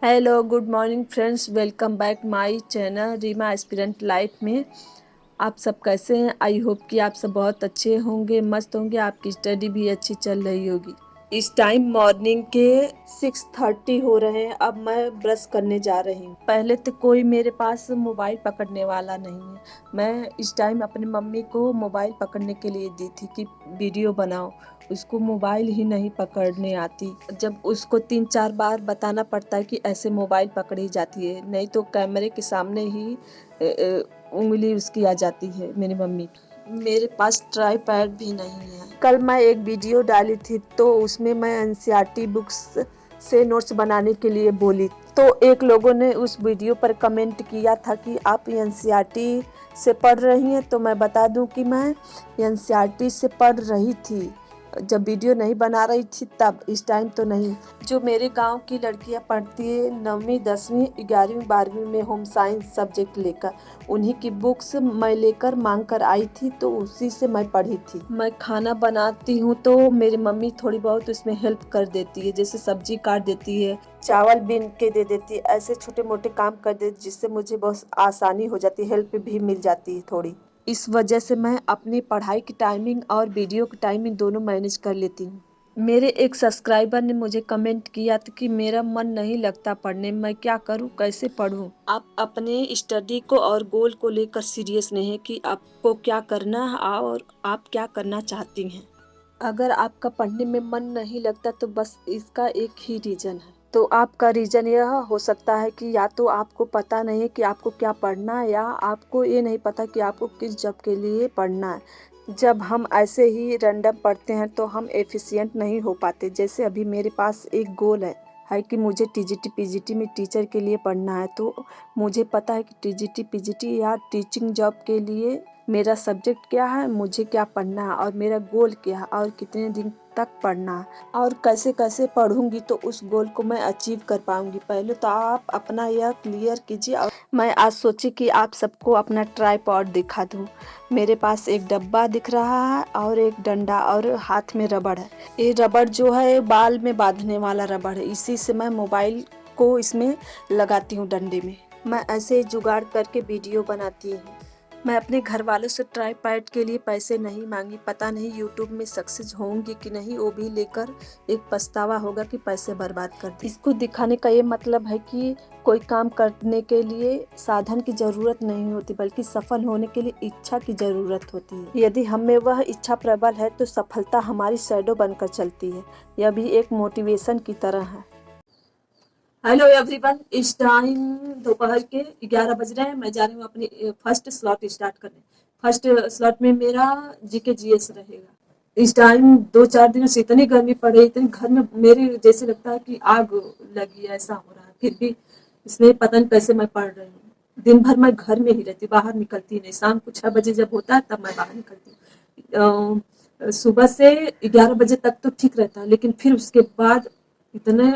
Hello good morning friends, welcome back my channel Reema aspirant life में। आप सब कैसे हैं? आई होप कि आप सब बहुत अच्छे होंगे, मस्त होंगे, आपकी स्टडी भी अच्छी चल रही होगी। इस टाइम मॉर्निंग के 6:30 हो रहे हैं। अब मैं ब्रश करने जा रही हूँ। पहले तो कोई मेरे पास मोबाइल पकड़ने वाला नहीं है। मैं इस टाइम अपनी मम्मी को मोबाइल पकड़ने के लिए दी थी कि वीडियो बनाओ। उसको मोबाइल ही नहीं पकड़ने आती। जब उसको 3-4 बार बताना पड़ता है कि ऐसे मोबाइल पकड़ी जाती है, नहीं तो कैमरे के सामने ही उंगली उसकी आ जाती है मेरी मम्मी की। मेरे पास ट्राईपैड भी नहीं है। कल मैं एक वीडियो डाली थी तो उसमें मैं एनसीईआरटी बुक्स से नोट्स बनाने के लिए बोली, तो एक लोगों ने उस वीडियो पर कमेंट किया था कि आप एनसीईआरटी से पढ़ रही हैं। तो मैं बता दूं कि मैं एनसीईआरटी से पढ़ रही थी जब वीडियो नहीं बना रही थी तब, इस टाइम तो नहीं। जो मेरे गांव की लड़कियां पढ़ती है 9वीं 10वीं 11वीं 12वीं में होम साइंस सब्जेक्ट लेकर, उन्हीं की बुक्स मैं लेकर मांग कर आई थी, तो उसी से मैं पढ़ी थी। मैं खाना बनाती हूँ तो मेरी मम्मी थोड़ी बहुत उसमें हेल्प कर देती है, जैसे सब्जी काट देती है, चावल बीन के दे देती है, ऐसे छोटे मोटे काम कर देती, जिससे मुझे बहुत आसानी हो जाती है, हेल्प भी मिल जाती है थोड़ी। इस वजह से मैं अपनी पढ़ाई की टाइमिंग और वीडियो की टाइमिंग दोनों मैनेज कर लेती हूँ। मेरे एक सब्सक्राइबर ने मुझे कमेंट किया था कि मेरा मन नहीं लगता पढ़ने में, मैं क्या करूँ, कैसे पढूं? आप अपने स्टडी को और गोल को लेकर सीरियस नहीं है कि आपको क्या करना है और आप क्या करना चाहती हैं। अगर आपका पढ़ने में मन नहीं लगता तो बस इसका एक ही रीज़न है। तो आपका रीज़न यह हो सकता है कि या तो आपको पता नहीं है कि आपको क्या पढ़ना है, या आपको ये नहीं पता कि आपको किस जॉब के लिए पढ़ना है। जब हम ऐसे ही रैंडम पढ़ते हैं तो हम एफिशिएंट नहीं हो पाते। जैसे अभी मेरे पास एक गोल है कि मुझे टीजीटी पीजीटी में टीचर के लिए पढ़ना है, तो मुझे पता है कि टीजीटी पीजीटी या टीचिंग जॉब के लिए मेरा सब्जेक्ट क्या है, मुझे क्या पढ़ना है और मेरा गोल क्या है और कितने दिन तक पढ़ना है और कैसे कैसे पढ़ूंगी तो उस गोल को मैं अचीव कर पाऊंगी। पहले तो आप अपना यह क्लियर कीजिए। और मैं आज सोची कि आप सबको अपना ट्राइपॉड दिखा दूं। मेरे पास एक डब्बा दिख रहा है और एक डंडा और हाथ में रबड़ है। ये रबड़ जो है बाल में बांधने वाला रबड़ है, इसी से मैं मोबाइल को इसमें लगाती हूँ डंडे में। मैं ऐसे जुगाड़ करके वीडियो बनाती हूँ। मैं अपने घर वालों से ट्राईपैड के लिए पैसे नहीं मांगी, पता नहीं यूट्यूब में सक्सेस होंगी कि नहीं, वो भी लेकर एक पछतावा होगा कि पैसे बर्बाद कर दिए। इसको दिखाने का ये मतलब है कि कोई काम करने के लिए साधन की जरूरत नहीं होती, बल्कि सफल होने के लिए इच्छा की जरूरत होती है। यदि हम में वह इच्छा प्रबल है तो सफलता हमारी शैडो बनकर चलती है। यह भी एक मोटिवेशन की तरह है। हेलो एवरीवन, इस टाइम दोपहर के 11 बज रहे हैं। मैं जा रही हूँ अपनी फर्स्ट स्लॉट स्टार्ट करने। फर्स्ट स्लॉट में मेरा जीके जीएस रहेगा। इस टाइम 2-4 दिनों से इतनी गर्मी पड़ रही, इतनी घर में मेरे जैसे लगता है कि आग लगी है, ऐसा हो रहा है। फिर भी इसमें पता नहीं कैसे मैं पढ़ रही हूँ। दिन भर मैं घर में ही रहती, बाहर निकलती नहीं। शाम को 6 बजे जब होता है तब मैं बाहर निकलती हूँ। सुबह से 11 बजे तक तो ठीक रहता है, लेकिन फिर उसके बाद इतने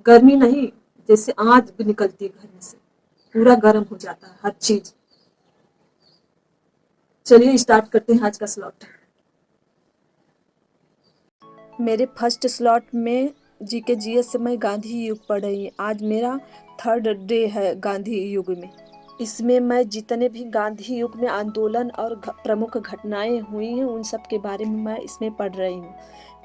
गर्मी नहीं, जैसे आग भी निकलती है घर में से, पूरा गर्म हो जाता है हर चीज। चलिए स्टार्ट करते हैं आज का स्लॉट। मेरे फर्स्ट स्लॉट में जीके जीएस से मैं गांधी युग पढ़ रही हूँ। आज मेरा 3rd डे है गांधी युग में। इसमें मैं जितने भी गांधी युग में आंदोलन और प्रमुख घटनाएं हुई हैं उन सब के बारे में मैं इसमें पढ़ रही हूँ।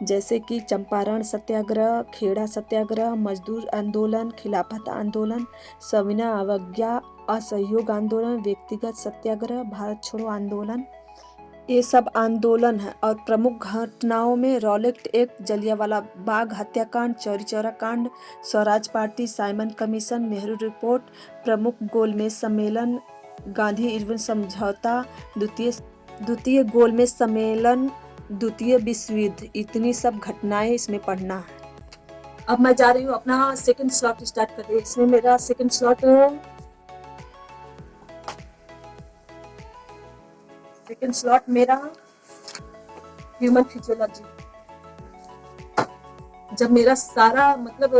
जैसे कि चंपारण सत्याग्रह, खेड़ा सत्याग्रह, मजदूर आंदोलन, खिलाफत आंदोलन, सविनय अवज्ञा, असहयोग आंदोलन, व्यक्तिगत सत्याग्रह, भारत छोड़ो आंदोलन, ये सब आंदोलन है। और प्रमुख घटनाओं में रॉलेट एक्ट, जलियांवाला बाग हत्याकांड, चौरी चौरा कांड, Swaraj party, Simon commission, Nehru report, प्रमुख गोलमेज सम्मेलन, गांधी इरविन समझौता, द्वितीय गोलमेज सम्मेलन, द्वितीय विश्व युद्ध, इतनी सब घटनाएं इसमें पढ़ना है। अब मैं जा रही हूँ अपना सेकंड स्लॉट स्टार्ट कर रही हूँ। इसमें मेरा सेकंड स्लॉट मेरा ह्यूमन फिजियोलॉजी। जब मेरा सारा मतलब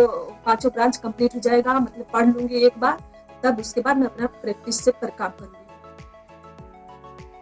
5 ब्रांच कंप्लीट हो जाएगा, मतलब पढ़ लूंगी एक बार, तब उसके बाद मैं अपना प्रैक्टिस से पर काम करूंगी।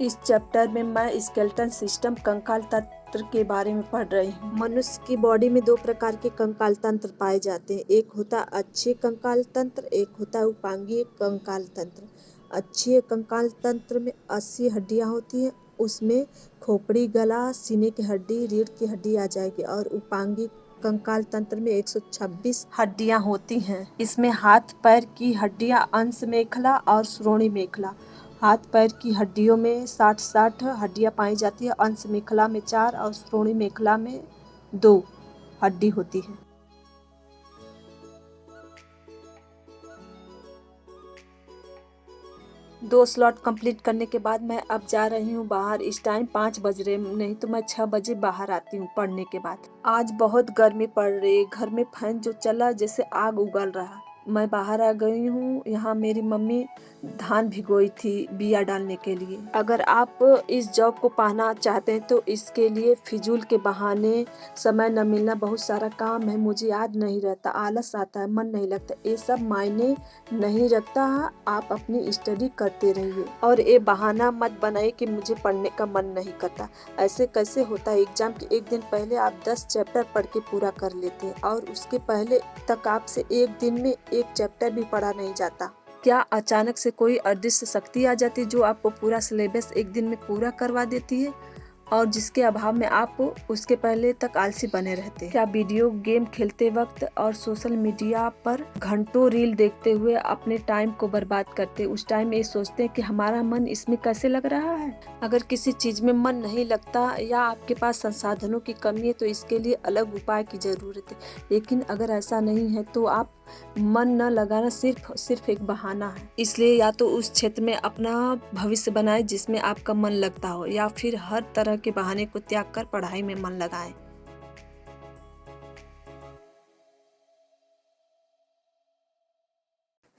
इस चैप्टर में मैं स्केलेटन सिस्टम, कंकाल तंत्र के बारे में पढ़ रही हूँ। मनुष्य की बॉडी में 2 प्रकार के कंकाल तंत्र पाए जाते हैं। एक होता अक्षीय कंकाल तंत्र, एक होता उपांगीय कंकाल तंत्र। अक्षीय कंकाल तंत्र में 80 हड्डियां होती हैं, उसमें खोपड़ी, गला, सीने की हड्डी, रीढ़ की हड्डी आ जाएगी। और उपांगीय कंकाल तंत्र में 126 हड्डियां होती हैं। इसमें हाथ पैर की हड्डियां अंश मेखला और श्रोणि मेखला। हाथ पैर की हड्डियों में 60 हड्डियां पाई जाती है। अंश मेखला में 4 और श्रोणि मेखला में 2 हड्डी होती है। 2 स्लॉट कंप्लीट करने के बाद मैं अब जा रही हूँ बाहर। इस टाइम 5 बज रहे, नहीं तो मैं 6 बजे बाहर आती हूँ पढ़ने के बाद। आज बहुत गर्मी पड़ रही है, घर में फैन जो चला जैसे आग उगल रहा। मैं बाहर आ गई हूँ। यहाँ मेरी मम्मी धान भिगोई थी बिया डालने के लिए। अगर आप इस जॉब को पाना चाहते हैं तो इसके लिए फिजूल के बहाने, समय न मिलना, बहुत सारा काम है, मुझे याद नहीं रहता, आलस आता है, मन नहीं लगता, ये सब मायने नहीं रखता। आप अपनी स्टडी करते रहिए और ये बहाना मत बनाइए कि मुझे पढ़ने का मन नहीं करता। ऐसे कैसे होता है? एग्जाम के एक दिन पहले आप 10 चैप्टर पढ़ के पूरा कर लेते हैं और उसके पहले तक आपसे एक दिन में एक चैप्टर भी पढ़ा नहीं जाता। क्या अचानक से कोई अदृश्य शक्ति आ जाती है जो आपको पूरा सिलेबस एक दिन में पूरा करवा देती है और जिसके अभाव में आप उसके पहले तक आलसी बने रहते हैं? क्या वीडियो गेम खेलते वक्त और सोशल मीडिया पर घंटों रील देखते हुए अपने टाइम को बर्बाद करते, उस टाइम ये सोचते हैं कि हमारा मन इसमें कैसे लग रहा है? अगर किसी चीज में मन नहीं लगता या आपके पास संसाधनों की कमी है तो इसके लिए अलग उपाय की जरूरत है। लेकिन अगर ऐसा नहीं है तो आप मन न लगाना सिर्फ एक बहाना है। इसलिए या तो उस क्षेत्र में अपना भविष्य बनाए जिसमें आपका मन लगता हो, या फिर हर तरह के बहाने को त्याग कर पढ़ाई में मन लगाएं।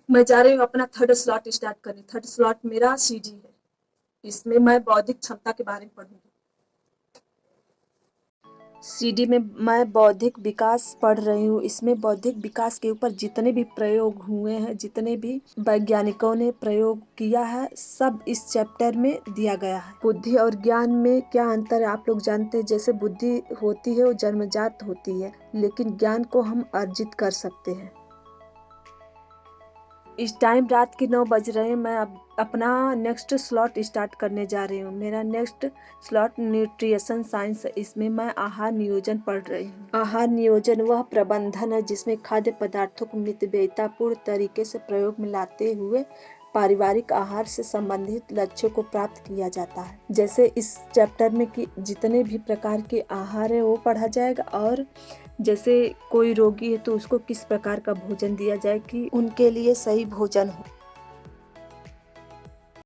मैं जा रही हूँ अपना 3rd स्लॉट स्टार्ट करने। 3rd स्लॉट मेरा सीडी है। इसमें मैं बौद्धिक क्षमता के बारे में पढ़ूंगी। सीडी में मैं बौद्धिक विकास पढ़ रही हूँ। इसमें बौद्धिक विकास के ऊपर जितने भी प्रयोग हुए हैं, जितने भी वैज्ञानिकों ने प्रयोग किया है, सब इस चैप्टर में दिया गया है। बुद्धि और ज्ञान में क्या अंतर है आप लोग जानते हैं? जैसे बुद्धि होती है वो जन्मजात होती है, लेकिन ज्ञान को हम अर्जित कर सकते हैं। इस टाइम रात के 9 बज रहे हैं। मैं अब अपना नेक्स्ट स्लॉट स्टार्ट करने जा रही हूँ। मेरा नेक्स्ट स्लॉट न्यूट्रिशन साइंस है। इसमें मैं आहार नियोजन पढ़ रही हूँ। आहार नियोजन वह प्रबंधन है जिसमें खाद्य पदार्थों को मितव्ययितापूर्ण तरीके से प्रयोग में लाते हुए पारिवारिक आहार से संबंधित लक्ष्यों को प्राप्त किया जाता है। जैसे इस चैप्टर में कि जितने भी प्रकार के आहार है वो पढ़ा जाएगा, और जैसे कोई रोगी है तो उसको किस प्रकार का भोजन दिया जाए कि उनके लिए सही भोजन हो।